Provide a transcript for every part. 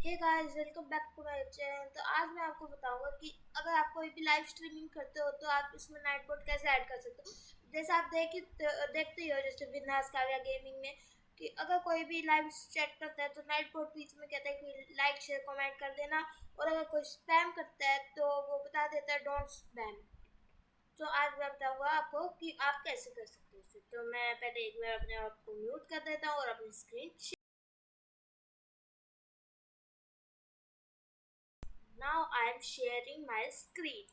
Hey guys, welcome back to my channel. तो आज मैं आपको बताऊंगा कि अगर आप कोई भी लाइव स्ट्रीमिंग करते हो तो आप इसमें नाइटबॉट कैसे ऐड कर सकते हो। जैसे आप देखते ही हो, जैसे विनाश काव्या गेमिंग में कि अगर कोई भी लाइव चैट करता है तो नाइटबॉट बीच में कहता है कि लाइक शेयर कमेंट कर देना, और अगर कोई स्पैम करता है तो वो बता देता है डोंट स्पैम। तो आज मैं बताऊंगा आपको कि आप कैसे कर सकते हो इसे। तो मैं पहले एक बार अपने आप को म्यूट कर देता हूँ और अपनी screen. Now I am sharing my screen.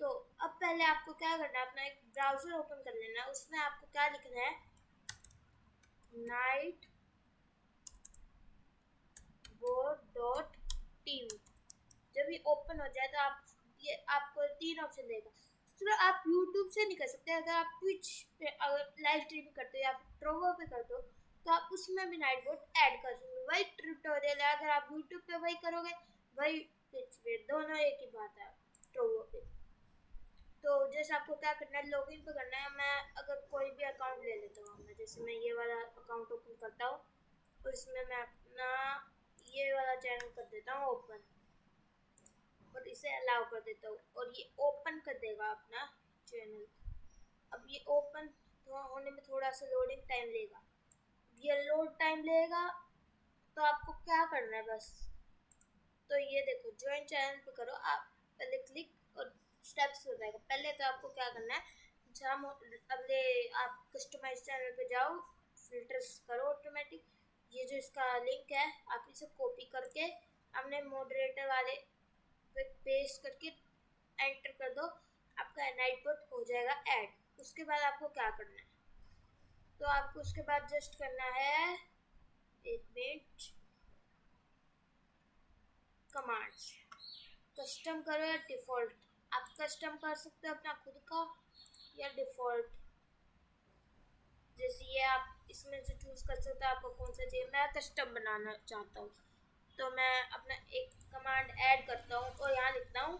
तो अब पहले आपको क्या करना है, अपना एक ब्राउजर ओपन कर लेना है। उसमें आपको क्या लिखना है, nightbot.tv। जब ये ओपन हो जाए तो ये आपको तीन ऑप्शन देगा। सिर्फ आप YouTube से नहीं कर सकते, अगर आप ट्विच पे अगर लाइव स्ट्रीम करते हो या फिर ट्रोवो पे करते हो तो आप उसमें भी नाइटबॉट ऐड कर सकते हो। वही ट्यूटोरियल है, अगर आप YouTube पे वही करोगे वही ट्विच पे, दोनों एक ही बात है ट्रोवो पे। तो जैसे आपको क्या करना है, लॉगिन पे करना है। मैं अगर कोई भी अकाउंट ले लेता हूँ, मैं जैसे मैं ये वाला अकाउंट ओपन करता हूँ और इसमें मैं अपना ये वाला चैनल कर देता हूँ ओपन, और इसे अलाउ कर देता हूँ और ये ओपन कर देगा अपना चैनल। अब ये ओपन होने में थोड़ा सा लोडिंग टाइम लेगा। ये लोड टाइम लेगा तो आपको क्या करना है, बस तो ये देखो ज्वाइन चैनल पे करो आप, पहले क्लिक और स्टेप्स हो जाएगा। पहले तो आपको क्या करना है, जहाँ अगले आप कस्टमाइज चैनल पे जाओ, फिल्टर्स करो ऑटोमेटिक। ये जो इसका लिंक है आप इसे कॉपी करके अपने मॉडरेटर वाले पे पेस्ट करके एंटर कर दो, आपका नाइटबॉट हो जाएगा ऐड। उसके बाद आपको क्या करना है, तो आपको उसके बाद जस्ट करना है, एक मिनट, कमांड्स कस्टम करो या डिफ़ॉल्ट। आप कस्टम कर सकते हो अपना खुद का या डिफ़ॉल्ट, जैसे ये आप इसमें से चूज़ कर सकते हो आपको कौन सा चाहिए। मैं कस्टम बनाना चाहता हूँ तो मैं अपना एक कमांड ऐड करता हूँ और यहाँ लिखता हूँ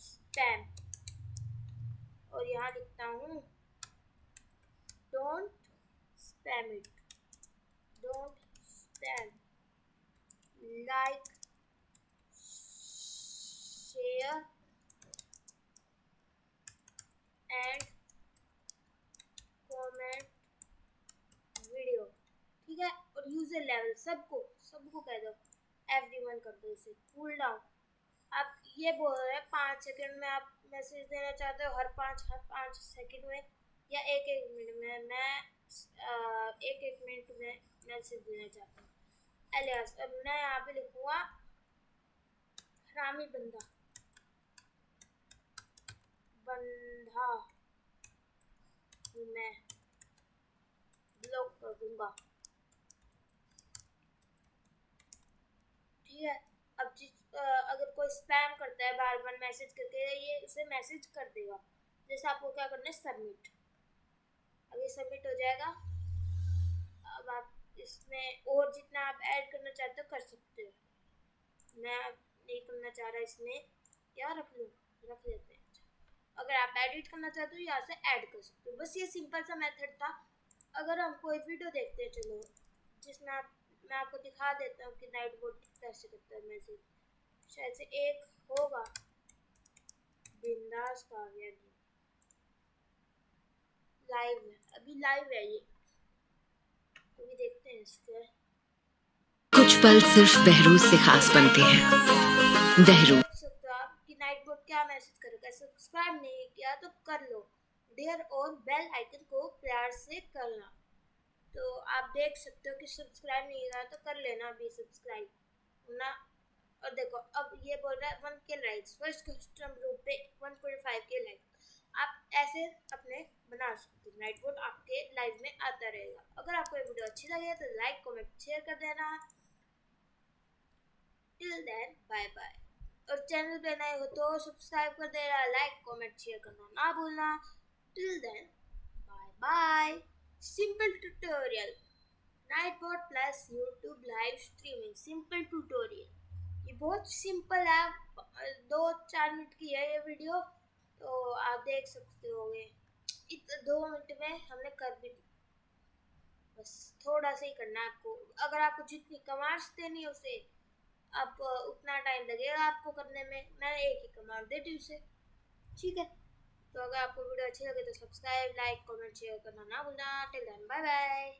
स्पैम, और यहाँ लिखता हूँ don't spam it, don't spam, like share and comment video. ठीक है, और यूजर लेवल सबको कह दो, एवरीवन कर दो। इसे कूल डाउन आप ये बोल रहे हैं 5 सेकंड में आप मैसेज देना चाहते हो, हर 5 सेकंड में या एक एक मिनट में। मैं एक एक मिनट में मैसेज देना चाहता हूँ। एलियास अब मैं यहाँ पे लिखूँगा हरामी बंदा बंधा मैं ब्लॉक कर दूंगा। ठीक है, अब अगर कोई स्पैम करता है बार बार मैसेज करके, ये इसे मैसेज कर देगा। जैसे आपको क्या करना है, सबमिट। अब ये सबमिट हो जाएगा। अब आप इसमें और जितना आप ऐड करना चाहते हो कर सकते हो। मैं नहीं करना चाह रहा इसमें, या रख लेते हैं। अगर आप एडिट करना चाहते हो यहाँ से ऐड कर सकते हो। बस ये सिंपल सा मेथड था। अगर हम कोई वीडियो देखते हैं, चलो जिसमें मैं आपको दिखा देता हूँ कि नाइटबॉट कैसे करता है मैसेज। शायद से एक होगा बिंदास काव्या जी, लाइव है, अभी लाइव है ये, अभी देखते हैं इसके। कुछ पल सिर्फ बहरूज से खास बनते हैं। बहरूज देख सकते हो आप कि नाइटबॉट क्या मैसेज करेगा। सब्सक्राइब नहीं किया तो कर लो डियर, और बेल आइकन को प्यार से करना। तो आप देख सकते हो कि सब्सक्राइब नहीं किया तो कर लेना अभी सब्सक्राइब ना। और देखो अब ये बोल रहा है 1 के लाइक्स, फर्स्ट कस्टम ग्रुप पे 1.5 के लाइक्स। आप ऐसे अपने बना सकते हो, नाइटबॉट आपके लाइव में आता रहेगा। अगर आपको ये वीडियो अच्छी लगे तो लाइक कमेंट शेयर कर देना। टिल देन बाय बाय, और चैनल पे नए हो तो सब्सक्राइब कर देना, लाइक कमेंट शेयर करना ना भूलना। Till then bye bye. Simple tutorial, Nightbot plus YouTube live streaming, simple tutorial. ये बहुत सिंपल है, 2-4 मिनट की है ये वीडियो, तो आप देख सकते होगे। 2 मिनट में हमने कर भी दी। बस थोड़ा सा ही करना है आपको। अगर आपको जितनी कमांड्स देनी है उसे आप उतना टाइम लगेगा आपको करने में। मैं एक ही कमांड देती हूँ उसे, ठीक है। तो अगर आपको वीडियो अच्छी लगे तो सब्सक्राइब, लाइक, कमेंट, शेयर करना ना भूलना। Till then bye bye.